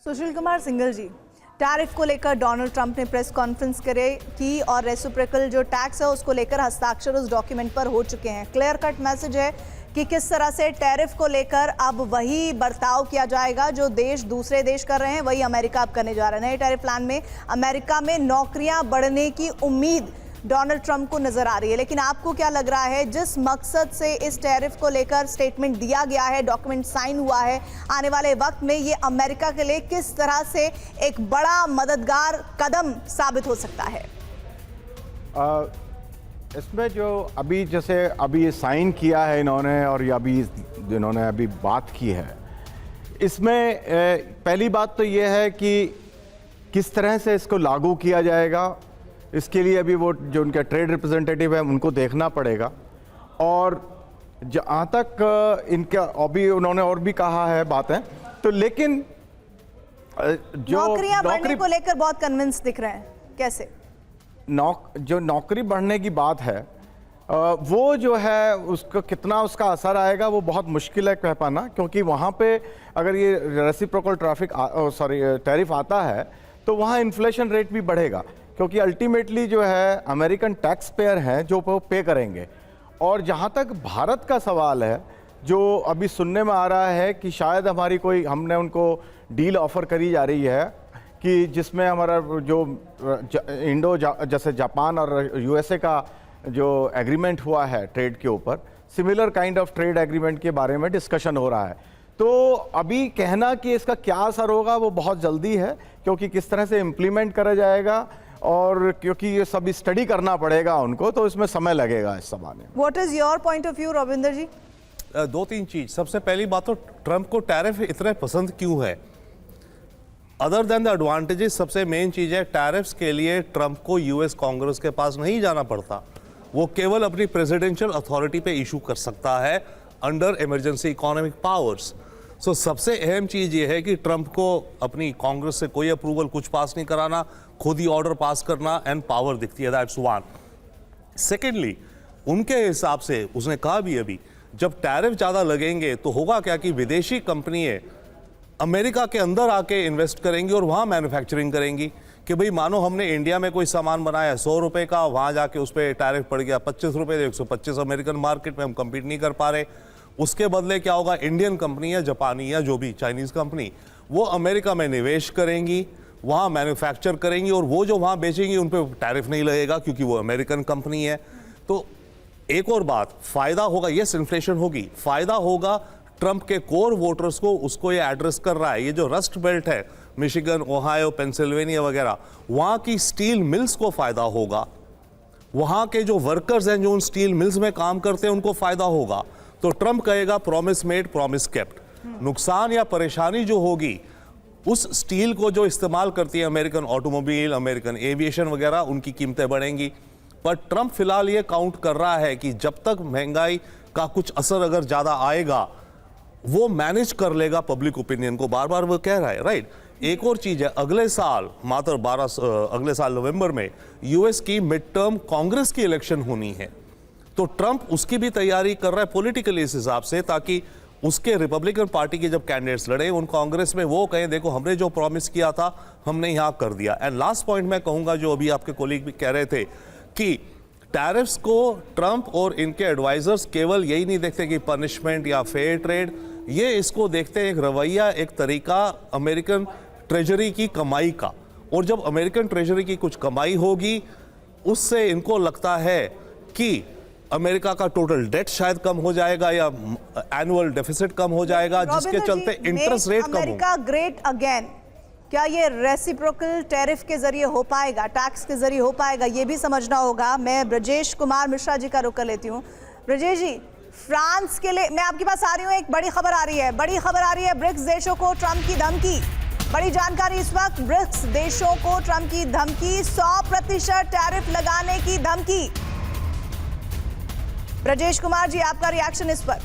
सुशील कुमार सिंघल जी, tariff को लेकर Donald Trump ने प्रेस कॉन्फ्रेंस की और रेसिप्रोकल जो टैक्स है उसको लेकर हस्ताक्षर उस डॉक्यूमेंट पर हो चुके हैं। क्लियर कट मैसेज है कि किस तरह से टैरिफ को लेकर अब वही बर्ताव किया जाएगा जो देश दूसरे देश कर रहे हैं, वही अमेरिका अब करने जा रहा है। नए टैरिफ प्लान में अमेरिका में नौकरियां बढ़ने की उम्मीद डोनाल्ड ट्रंप को नजर आ रही है, लेकिन आपको क्या लग रहा है जिस मकसद से इस टैरिफ को लेकर स्टेटमेंट दिया गया है, डॉक्यूमेंट साइन हुआ है, आने वाले वक्त में ये अमेरिका के लिए किस तरह से एक बड़ा मददगार कदम साबित हो सकता है? इसमें जो अभी साइन किया है इन्होंने और इन्होंने अभी बात की है, इसमें पहली बात तो ये है कि किस तरह से इसको लागू किया जाएगा, इसके लिए अभी वो जो उनका ट्रेड रिप्रेजेंटेटिव है उनको देखना पड़ेगा। और जहाँ तक इनका अभी उन्होंने और भी कहा है बातें, तो लेकिन जो नौकरियां बढ़ने को लेकर बहुत कन्विंस दिख रहे हैं, कैसे? जो नौकरी बढ़ने की बात है वो जो है उसको कितना उसका असर आएगा वो बहुत मुश्किल है कह पाना, क्योंकि वहाँ पे अगर ये रेसिप्रोकल टैरिफ आता है तो वहाँ इन्फ्लेशन रेट भी बढ़ेगा, क्योंकि अल्टीमेटली जो है अमेरिकन टैक्स पेयर हैं जो पे करेंगे। और जहाँ तक भारत का सवाल है, जो अभी सुनने में आ रहा है कि शायद हमने उनको डील ऑफर करी जा रही है कि जिसमें हमारा जो जैसे जापान और यूएसए का जो एग्रीमेंट हुआ है ट्रेड के ऊपर, similar kind of trade agreement के बारे में डिस्कशन हो रहा है। तो अभी कहना कि इसका क्या असर होगा वो बहुत जल्दी है, क्योंकि किस तरह से इम्प्लीमेंट करा जाएगा और क्योंकि ये सब स्टडी करना पड़ेगा उनको, तो इसमें समय लगेगा इस जमाने में। What is your point of view Ravinder ji? दो तीन चीज। सबसे पहली बात तो ट्रंप को टैरिफ इतने पसंद क्यों है? अदर देन द एडवांटेजेस, सबसे मेन चीज है टैरिफ्स के लिए ट्रंप को यूएस कांग्रेस के पास नहीं जाना पड़ता। वो केवल अपनी प्रेसिडेंशियल अथॉरिटी पे इशू कर सकता है अंडर इमरजेंसी इकोनॉमिक पावर्स। सो सबसे अहम चीज ये है कि ट्रंप को अपनी कांग्रेस से कोई अप्रूवल कुछ पास नहीं कराना, खुद ही ऑर्डर पास करना एंड पावर दिखती है। That's one. सेकेंडली, उनके हिसाब से उसने कहा भी अभी, जब टैरिफ ज्यादा लगेंगे तो होगा क्या कि विदेशी कंपनियां अमेरिका के अंदर आके इन्वेस्ट करेंगी और वहां मैन्युफैक्चरिंग करेंगी। कि भाई मानो हमने इंडिया में कोई सामान बनाया 100 रुपए का, वहां जाके उस पर टैरिफ पड़ गया 25 रुपए, 125 अमेरिकन मार्केट में हम कम्पीट नहीं कर पा रहे। उसके बदले क्या होगा, इंडियन कंपनी या जापानी या जो भी चाइनीज कंपनी वो अमेरिका में निवेश करेंगी, वहां मैन्युफैक्चर करेंगी और वो जो वहां बेचेंगी उन पर टैरिफ नहीं लगेगा क्योंकि वो अमेरिकन कंपनी है। तो एक और बात, फायदा होगा, यस इन्फ्लेशन होगी, फायदा होगा ट्रंप के कोर वोटर्स को, उसको ये एड्रेस कर रहा है। ये जो रस्ट बेल्ट है, मिशिगन, ओहायो, पेंसिल्वेनिया वगैरह, वहां की स्टील मिल्स को फायदा होगा, वहां के जो वर्कर्स हैं जो उन स्टील मिल्स में काम करते हैं उनको फायदा होगा। तो ट्रंप कहेगा प्रॉमिस मेड प्रॉमिस केप्ट। नुकसान या परेशानी जो होगी उस स्टील को जो इस्तेमाल करती है अमेरिकन ऑटोमोबाइल, अमेरिकन एविएशन वगैरह, उनकी कीमतें बढ़ेंगी। पर ट्रंप फिलहाल ये काउंट कर रहा है कि जब तक महंगाई का कुछ असर अगर ज्यादा आएगा वो मैनेज कर लेगा पब्लिक ओपिनियन को, बार बार वो कह रहा है, राइट। एक और चीज है, अगले साल अगले साल नवंबर में यूएस की मिड टर्म कांग्रेस की इलेक्शन होनी है। तो ट्रंप उसकी भी तैयारी कर रहा है पॉलिटिकली इस हिसाब से, ताकि उसके रिपब्लिकन पार्टी के जब कैंडिडेट्स लड़े उन कांग्रेस में वो कहें देखो हमने जो प्रॉमिस किया था हमने यहां कर दिया। एंड लास्ट पॉइंट मैं कहूंगा, जो अभी आपके कोलीग भी कह रहे थे कि टैरिफ्स को ट्रंप और इनके एडवाइजर्स केवल यही नहीं देखते कि पनिशमेंट या फेयर ट्रेड, ये इसको देखते हैं एक रवैया, एक तरीका अमेरिकन ट्रेजरी की कमाई का। और जब अमेरिकन ट्रेजरी की कुछ कमाई होगी उससे इनको लगता है कि अमेरिका का टोटल डेट शायद कम हो जाएगा या एनुअल डेफिसिट कम हो जाएगा, जिसके चलते इंटरेस्ट रेट कम होगा। अमेरिका ग्रेट अगेन, क्या ये रेसिप्रोकल टैरिफ के जरिए हो पाएगा, टैक्स के जरिए हो पाएगा, ये भी समझना होगा। मैं ब्रजेश कुमार मिश्रा जी का रुख कर लेती हूँ। ब्रजेश जी, फ्रांस के लिए मैं आपके पास आ रही हूँ, एक बड़ी खबर आ रही है, ब्रिक्स देशों को ट्रंप की धमकी। बड़ी जानकारी इस वक्त, ब्रिक्स देशों को ट्रंप की धमकी, 100% टैरिफ लगाने की धमकी। ब्रजेश कुमार जी, आपका रिएक्शन इस पर?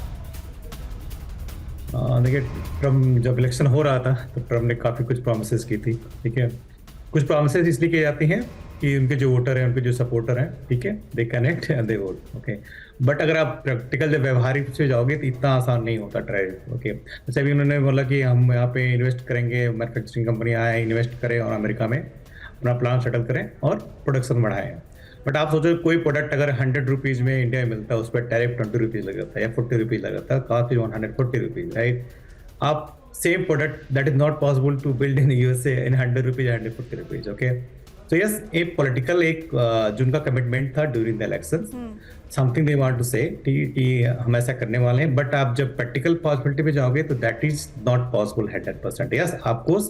देखिए, ट्रम्प जब इलेक्शन हो रहा था तो ट्रम्प ने काफ़ी कुछ प्रॉमिसेस की थी, ठीक है। कुछ प्रॉमिसेस इसलिए की जाती हैं कि उनके जो वोटर हैं, उनके जो सपोर्टर हैं, ठीक है, they connect and they vote, okay. But अगर आप प्रैक्टिकल जब व्यवहारिक से जाओगे तो इतना आसान नहीं होता ट्रेड, ओके। जैसे अभी उन्होंने बोला कि हम यहाँ पे इन्वेस्ट करेंगे, मैन्युफैक्चरिंग कंपनी आए इन्वेस्ट करें और अमेरिका में अपना प्लान सेटल करें और प्रोडक्शन बढ़ाएं। बट आप सोचो कोई प्रोडक्ट अगर 100 रुपीज़ में इंडिया में मिलता है, उस पर टैरिफ 20 रुपीज़ लगता है या 40 रुपीज़ लगता है, कॉस्ट इज 140 रुपीज़, राइट। आप same product that is not possible to build in USA in 100 rupees, 140 rupees, okay. तो यस, एक पॉलिटिकल एक जिनका कमिटमेंट था during the election, something they want to say कि हम ऐसा करने वाले हैं। बट आप जब प्रैक्टिकल पॉसिबिलिटी पे जाओगे तो that is not possible 100%। Yes, आपको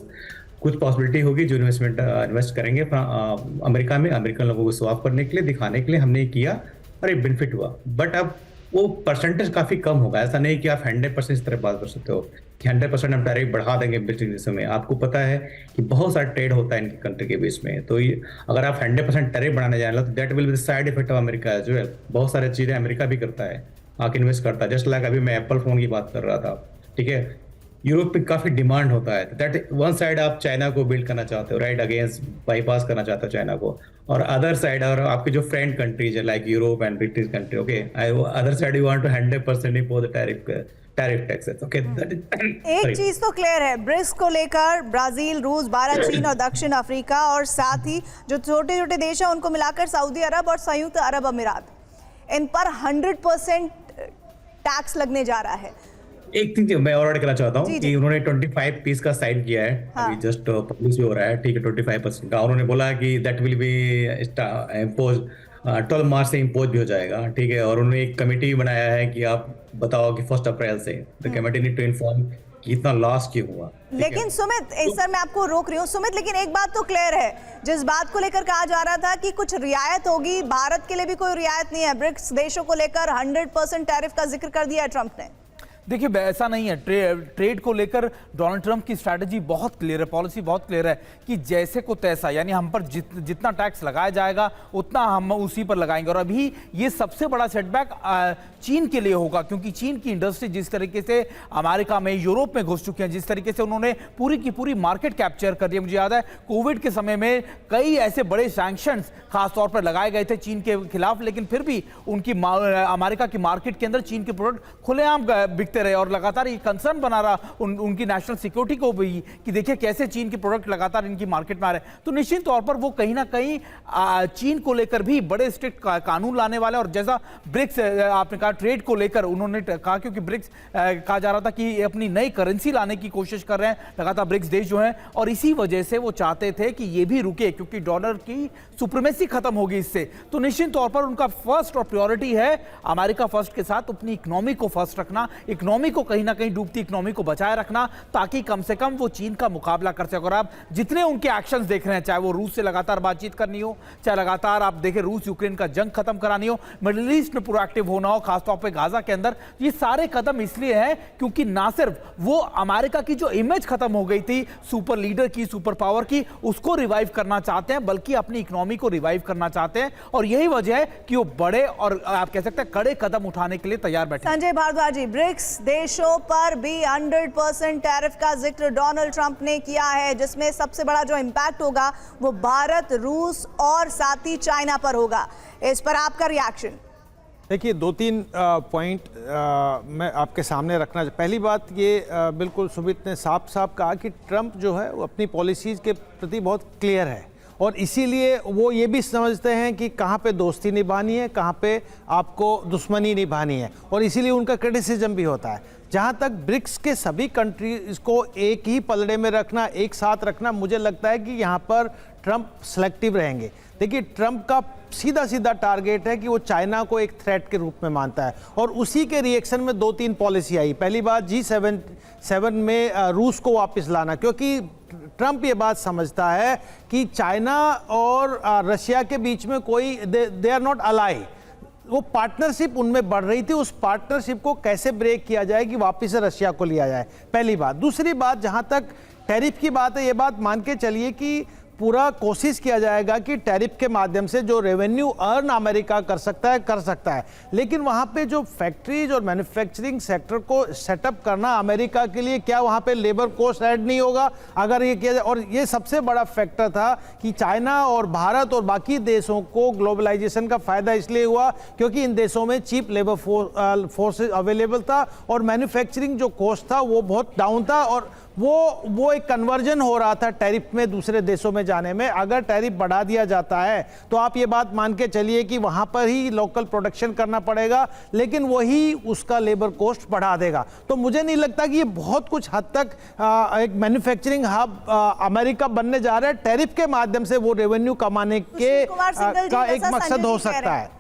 कुछ पॉसिबिलिटी होगी जो इन्वेस्ट करेंगे अमेरिका में, अमेरिकन लोगों को स्वाप करने के लिए, दिखाने के लिए हमने किया और एक बेनिफिट हुआ। बट अब वो परसेंटेज काफी कम होगा। ऐसा नहीं कि आप 100% इस तरह बात कर सकते हो कि 100% हम डायरेक्ट बढ़ा देंगे बिजनेस देशों में। आपको पता है कि बहुत सारा ट्रेड होता है इनकी कंट्री के बीच में, तो ये अगर आप 100% टैरिफ बढ़ाने जा रहे हो तो that will be the side effect of America as well. बहुत सारी चीजें अमेरिका भी करता है, आके इन्वेस्ट करता है। जस्ट लाइक अभी मैं एप्पल फोन की बात कर रहा था, ठीक है, यूरोप पे काफी डिमांड होता है। दैट वन साइड आप चाइना को बिल्ड करना चाहते हो, राइट, अगेंस्ट बाईपास करना चाहते हो चाइना को, और अदर साइड और आपके जो फ्रेंड कंट्रीज है like Europe and British country, okay, other side you want to 100% impose the tariff taxes, okay. एक चीज तो क्लियर है, ब्रिक्स को लेकर ब्राजील, रूस, भारत, चीन और दक्षिण अफ्रीका और साथ ही जो छोटे छोटे देश हैं उनको मिलाकर सऊदी अरब और संयुक्त अरब अमीरात, इन पर 100% टैक्स लगने जा रहा है। एक चीज मैं और ऐड करना चाहता हूँ कि उन्होंने 25 पीस का साइन किया है, अभी जस्ट पब्लिश भी हो रहा है, ठीक है, 25% का। उन्होंने बोला कि दैट विल बी इम्पोज 12 मार्च से इम्पोज भी हो जाएगा, ठीक है। और उन्होंने एक कमेटी भी बनाया है कि आप बताओ कि 1 अप्रैल से the committee need to inform कि इतना लॉस क्यों हुआ। लेकिन सुमित, सर मैं आपको रोक रही हूँ सुमित, लेकिन एक बात तो क्लियर है, जिस बात को लेकर कहा जा रहा था कि कुछ रियायत होगी, भारत के लिए भी कोई रियायत नहीं है। ब्रिक्स देशों को लेकर 100% टैरिफ का जिक्र कर दिया है ट्रंप ने। देखिए, ऐसा नहीं है। ट्रेड को लेकर डोनाल्ड ट्रंप की स्ट्रैटेजी बहुत क्लियर है, पॉलिसी बहुत क्लियर है कि जैसे को तैसा, यानी हम पर जितना टैक्स लगाया जाएगा उतना हम उसी पर लगाएंगे। और अभी ये सबसे बड़ा सेटबैक चीन के लिए होगा, क्योंकि चीन की इंडस्ट्री जिस तरीके से अमेरिका में, यूरोप में घुस चुके हैं, जिस तरीके से उन्होंने पूरी की पूरी मार्केट कैप्चर कर दी। मुझे याद है कोविड के समय में कई ऐसे बड़े सैंक्शंस खासतौर पर लगाए गए थे चीन के खिलाफ, लेकिन फिर भी उनकी अमेरिका की मार्केट के अंदर चीन के प्रोडक्ट खुलेआम बिकते रहे। और लगातार ये कंसर्न बना रहा उनकी नेशनल सिक्योरिटी को भी कि देखिए कैसे चीन के प्रोडक्ट लगातार इनकी मार्केट में आ रहे हैं। तो निश्चित तौर पर वो कहीं ना कहीं चीन को लेकर भी बड़े स्ट्रिक्ट कानून लाने वाले। और जैसा ब्रिक्स आपने कहा, ट्रेड को लेकर उन्होंने कहा, क्योंकि ब्रिक्स कहा जा रहा था कि अपनी नई करेंसी लाने की कोशिश कर रहे हैं लगातार ब्रिक्स देश जो हैं, और इसी वजह से वो चाहते थे कि ये भी रुके, क्योंकि डॉलर की सुप्रीमेसी खत्म होगी इससे। तो निश्चित तौर पर उनका फर्स्ट और प्रायोरिटी है अमेरिका फर्स्ट के साथ अपनी इकोनॉमी को फर्स्ट रखना, इकोनॉमी को कहीं ना कहीं डूबती इकोनॉमी को बचाए रखना, ताकि कम से कम वो चीन का मुकाबला कर सके। और आप जितने उनके एक्शंस देख रहे हैं, चाहे वो रूस से लगातार बातचीत करनी हो, चाहे लगातार आप देखें रूस यूक्रेन का जंग खत्म करानी हो, मिडिल ईस्ट में प्रोएक्टिव होना हो, खासतौर पर गाजा के अंदर, ये सारे कदम इसलिए है क्योंकि ना सिर्फ वो अमेरिका की जो इमेज खत्म हो गई थी सुपर लीडर की, सुपर पावर की, उसको रिवाइव करना चाहते हैं, बल्कि अपनी इकोनॉमी को रिवाइव करना चाहते हैं। और यही वजह है कि वो बड़े और आप कह सकते हैं कड़े कदम उठाने के लिए तैयार बैठे। संजय भारद्वाज जी, ब्रिक्स देशों पर भी 100% टैरिफ का जिक्र डोनाल्ड ट्रंप ने किया है, जिसमें सबसे बड़ा जो इंपैक्ट होगा वो भारत, रूस और साथ ही चाइना पर होगा। इस पर आपका रिएक्शन? देखिए, 2-3 पॉइंट मैं आपके सामने रखना। पहली बात ये, बिल्कुल सुमित ने साफ साफ कहा कि ट्रंप जो है वो अपनी पॉलिसीज़ के प्रति बहुत क्लियर है, और इसीलिए वो ये भी समझते हैं कि कहाँ पे दोस्ती निभानी है, कहाँ पे आपको दुश्मनी निभानी है, और इसीलिए उनका क्रिटिसिज्म भी होता है। जहाँ तक ब्रिक्स के सभी कंट्रीज को एक ही पलड़े में रखना, एक साथ रखना, मुझे लगता है कि यहाँ पर ट्रंप सेलेक्टिव रहेंगे। देखिए, ट्रंप का सीधा सीधा टारगेट है कि वो चाइना को एक थ्रेट के रूप में मानता है, और उसी के रिएक्शन में 2-3 पॉलिसी आई। पहली बात, G7 में रूस को वापस लाना, क्योंकि ट्रंप ये बात समझता है कि चाइना और रशिया के बीच में कोई दे आर नॉट अलाई, वो पार्टनरशिप उनमें बढ़ रही थी, उस पार्टनरशिप को कैसे ब्रेक किया जाए कि वापस से रशिया को लिया जाए, पहली बात। दूसरी बात, जहां तक टैरिफ की बात है, ये बात मान के चलिए कि पूरा कोशिश किया जाएगा कि टैरिफ के माध्यम से जो रेवेन्यू अर्न अमेरिका कर सकता है, लेकिन वहां पे जो फैक्ट्रीज और मैन्युफैक्चरिंग सेक्टर को सेटअप करना अमेरिका के लिए, क्या वहां पे लेबर कॉस्ट ऐड नहीं होगा अगर ये किया जाए? और ये सबसे बड़ा फैक्टर था कि चाइना और भारत और बाकी देशों को ग्लोबलाइजेशन का फायदा इसलिए हुआ क्योंकि इन देशों में चीप लेबर फोर्स अवेलेबल था और मैन्युफैक्चरिंग जो कॉस्ट था वो बहुत डाउन था, और वो एक कन्वर्जन हो रहा था टैरिफ में दूसरे देशों में जाने में। अगर टैरिफ बढ़ा दिया जाता है तो आप ये बात मान के चलिए कि वहां पर ही लोकल प्रोडक्शन करना पड़ेगा, लेकिन वही उसका लेबर कॉस्ट बढ़ा देगा। तो मुझे नहीं लगता कि ये बहुत कुछ हद तक एक मैन्युफैक्चरिंग हब अमेरिका बनने जा रहा है। टैरिफ के माध्यम से वो रेवेन्यू कमाने के कुमार सिंघल जी, का एक जैसा मकसद संजय हो जी कह सकता रहे है। हैं,